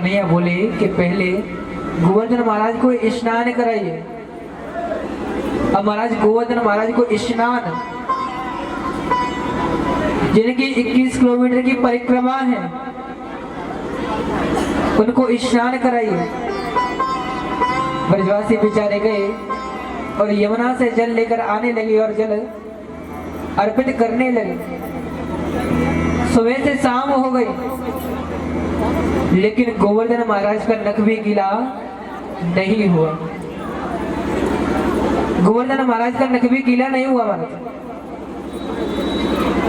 कन्हैया बोले कि पहले गोवर्धन महाराज को स्नान कराइए। अब महाराज गोवर्धन महाराज को स्नान, जिनकी 21 किलोमीटर की परिक्रमा है, उनको स्नान कराइए। ब्रजवासी बेचारे गए और यमुना से जल लेकर आने लगे और जल अर्पित करने लगे। सुबह से शाम हो गई, लेकिन गोवर्धन महाराज का नख भी गीला नहीं हुआ। गोवर्धन महाराज का नख भी गीला नहीं हुआ महाराज।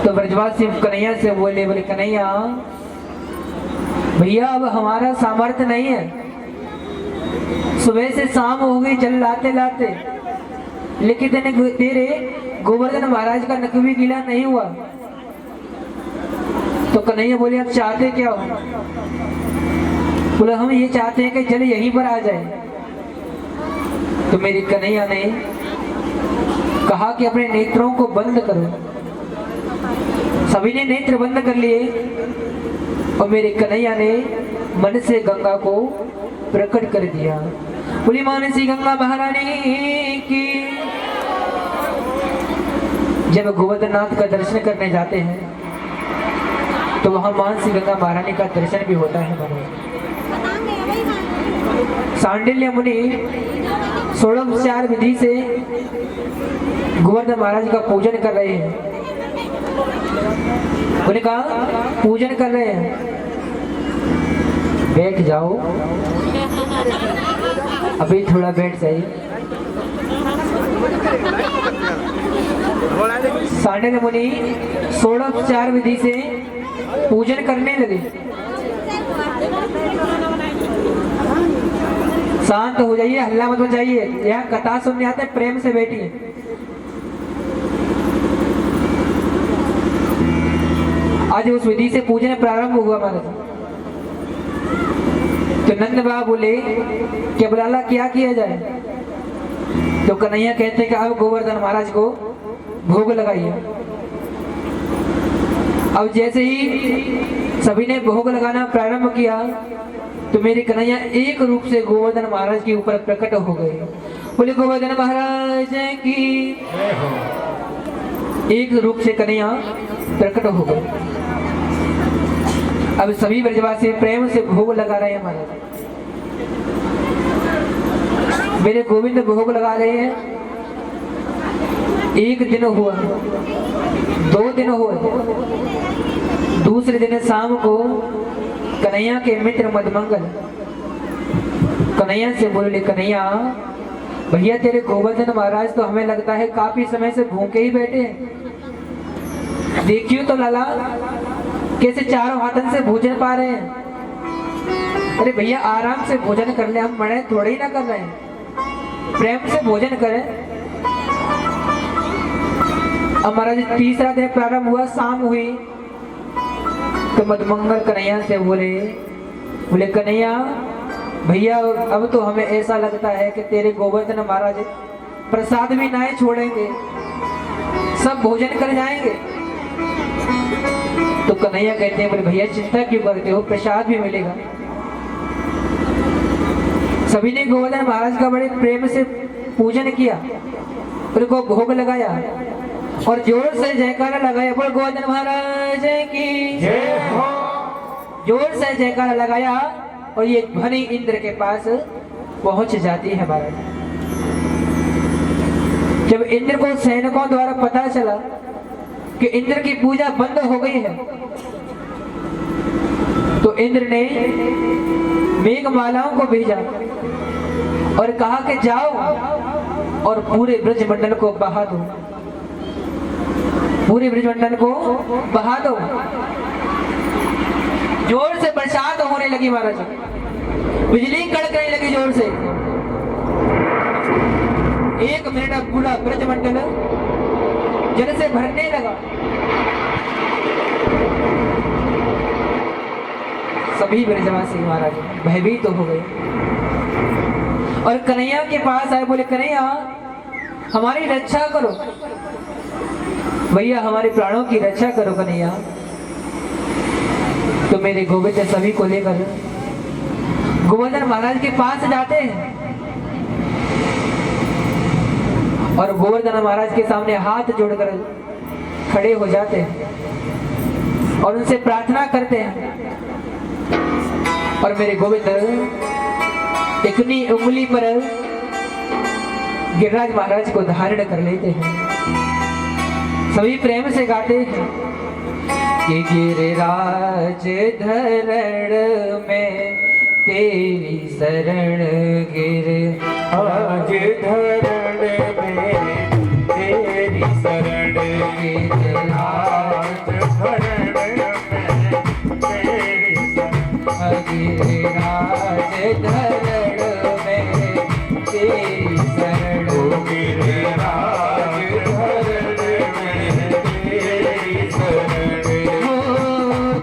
तो ब्रजवासी कन्हैया से बोले कन्हैया भैया अब हमारा सामर्थ्य नहीं है, सुबह से शाम हो गई जल लाते लाते, लेकिन तेरे गोवर्धन महाराज का नख भी गीला नहीं हुआ। तो कन्हैया बोले आप चाहते क्या हो? बोले हम ये चाहते हैं कि जल यहीं पर आ जाए। तो मेरी कन्हैया ने कहा कि अपने नेत्रों को बंद करो। सभी ने नेत्र बंद कर लिए और मेरे कन्हैया ने मन से गंगा को प्रकट कर दिया। बोली मानसी गंगा महारानी की। जब गोवर्धन नाथ का दर्शन करने जाते हैं तो वहां मानसी गंगा महारानी का दर्शन भी होता है। सांडिल्य मुनि षोडशोपचार विधि से गोवर्धन महाराज का पूजन कर रहे हैं। उन्होंने कहा पूजन कर रहे हैं, बैठ जाओ, अभी थोड़ा बैठ जाइए। सांडिल्य मुनि षोडशोपचार विधि से पूजन करने लगे। शांत हो जाइए, हल्ला मत मचाइए, यहाँ कथा सुनने आते, प्रेम से बैठिए। आज उस विधि से पूजन प्रारंभ हुआ महाराज। तो नंद बाबा बोले कि अब लाला क्या किया जाए? तो कन्हैया कहते कि अब गोवर्धन महाराज को भोग लगाइए। अब जैसे ही सभी ने भोग लगाना प्रारंभ किया तो मेरे कन्हैया एक रूप से गोवर्धन महाराज के ऊपर प्रकट हो गए। बोले गोवर्धन महाराज की। एक रूप से कन्हैया प्रकट हो गए। अब सभी ब्रजवासी प्रेम से भोग लगा रहे हैं महाराज। मेरे गोविंद भोग लगा रहे हैं। एक दिन हुआ, 2 दिन हुए, दूसरे दिन शाम को कन्हैया के मित्र मधुमंगल कन्हैया से बोले कन्हैया भैया तेरे गोवर्धन महाराज तो हमें लगता है काफी समय से भूखे ही बैठे हैं। देखियो तो लाला कैसे चारों हाथन से भोजन पा रहे हैं। अरे भैया आराम से भोजन कर ले, हम मड़े थोड़े ही ना कर रहे हैं, प्रेम से भोजन करें। अब महाराज तीसरा दिन प्रारंभ हुआ, शाम हुई तो मधुमंगल कन्हैया से बोले कन्हैया भैया अब तो हमें ऐसा लगता है कि तेरे गोवर्धन महाराज प्रसाद भी ना छोड़ेंगे, सब भोजन कर जाएंगे। तो कन्हैया कहते हैं बोले भैया चिंता क्यों करते हो, प्रसाद भी मिलेगा। सभी ने गोवर्धन महाराज का बड़े प्रेम से पूजन किया, उनको भोग लगाया और जोर से जयकारा लगाया। बोल गोवर्धन महाराज की जय हो। जोर से जयकारा लगाया और ये ध्वनि इंद्र के पास पहुंच जाती है महाराज। जब इंद्र को सैनिकों द्वारा पता चला कि इंद्र की पूजा बंद हो गई है तो इंद्र ने मेघमालाओं को भेजा और कहा कि जाओ और पूरे ब्रजमंडल को बहा दो, पूरे ब्रजमंडल को बहा दो। जोर से बरसात होने लगी महाराज, बिजली कड़कने लगी जोर से। 1 मिनट अब पूरा ब्रजमंडल जल से भरने लगा। सभी ब्रजवासी महाराज भयभीत हो गए और कन्हैया के पास आए। बोले कन्हैया हमारी रक्षा करो, भैया हमारे प्राणों की रक्षा करो कन्हैया। तो मेरे गोविंद सभी को लेकर गोवर्धन महाराज के पास जाते हैं और गोवर्धन महाराज के सामने हाथ जोड़कर खड़े हो जाते हैं और उनसे प्रार्थना करते हैं। और मेरे गोविंद इतनी उंगली पर गिरिराज महाराज को धारण कर लेते हैं। सभी प्रेम से गाते हैं कि गिरिराज धरण में तेरी शरण गिरिराज धरण में तेरी शरण गिरिराज धरण में तेरी शरण गिरिराज धरण में तेरी शरण गिरिराज धरण में तेरी शरण हो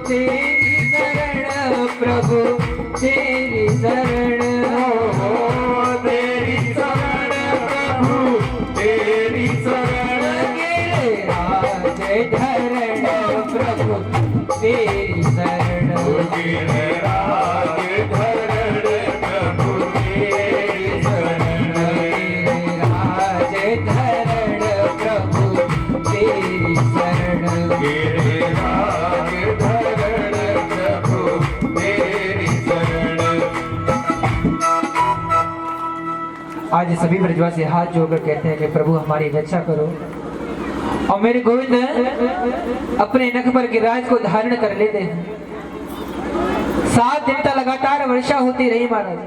तेरी शरण प्रभु तेरी शरण हो तेरी शरण प्रभु तेरी शरण गिरिराज धरण प्रभु तेरी शरण गिरिराज धरण प्रभु तेरी शरण गिरिराज धरण प्रभु तेरी शरण गिरिराज धरण प्रभु तेरी शरण। आज सभी ब्रजवासी हाथ जोड़कर कहते हैं कि प्रभु हमारी रक्षा करो। और मेरे गोविंद अपने नख पर गिरिराज को धारण कर लेते हैं। 7 दिन तक लगातार वर्षा होती रही महाराज।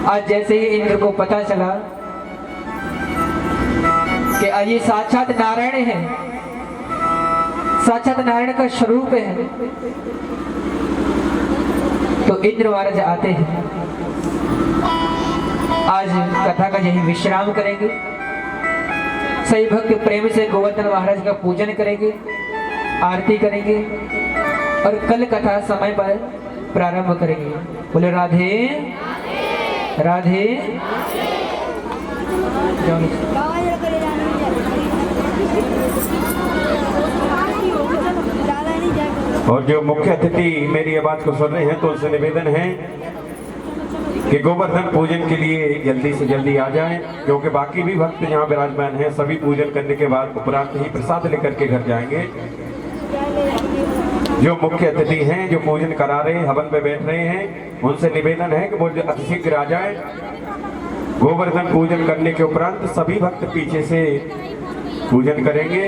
आज जैसे ही इंद्र को पता चला कि आज ये साक्षात नारायण है, साक्षात नारायण का स्वरूप है, तो इंद्र महाराज आते हैं। आज कथा का यही विश्राम करेंगे। सही भक्त प्रेम से गोवर्धन महाराज का पूजन करेंगे, आरती करेंगे और कल कथा समय पर प्रारंभ करेंगे। बोले राधे राधे। और जो मुख्य अतिथि मेरी आवाज को सुन रहे हैं तो उनसे निवेदन है कि गोवर्धन पूजन के लिए जल्दी से जल्दी आ जाएं, क्योंकि बाकी भी भक्त यहाँ विराजमान हैं। सभी पूजन करने के बाद उपरांत ही प्रसाद लेकर के घर जाएंगे। जो मुख्य अतिथि हैं, जो पूजन करा रहे हैं, हवन में बैठ रहे हैं, उनसे निवेदन है कि वो अतिशीघ्र आ जाए। गोवर्धन पूजन करने के उपरांत सभी भक्त पीछे से पूजन करेंगे।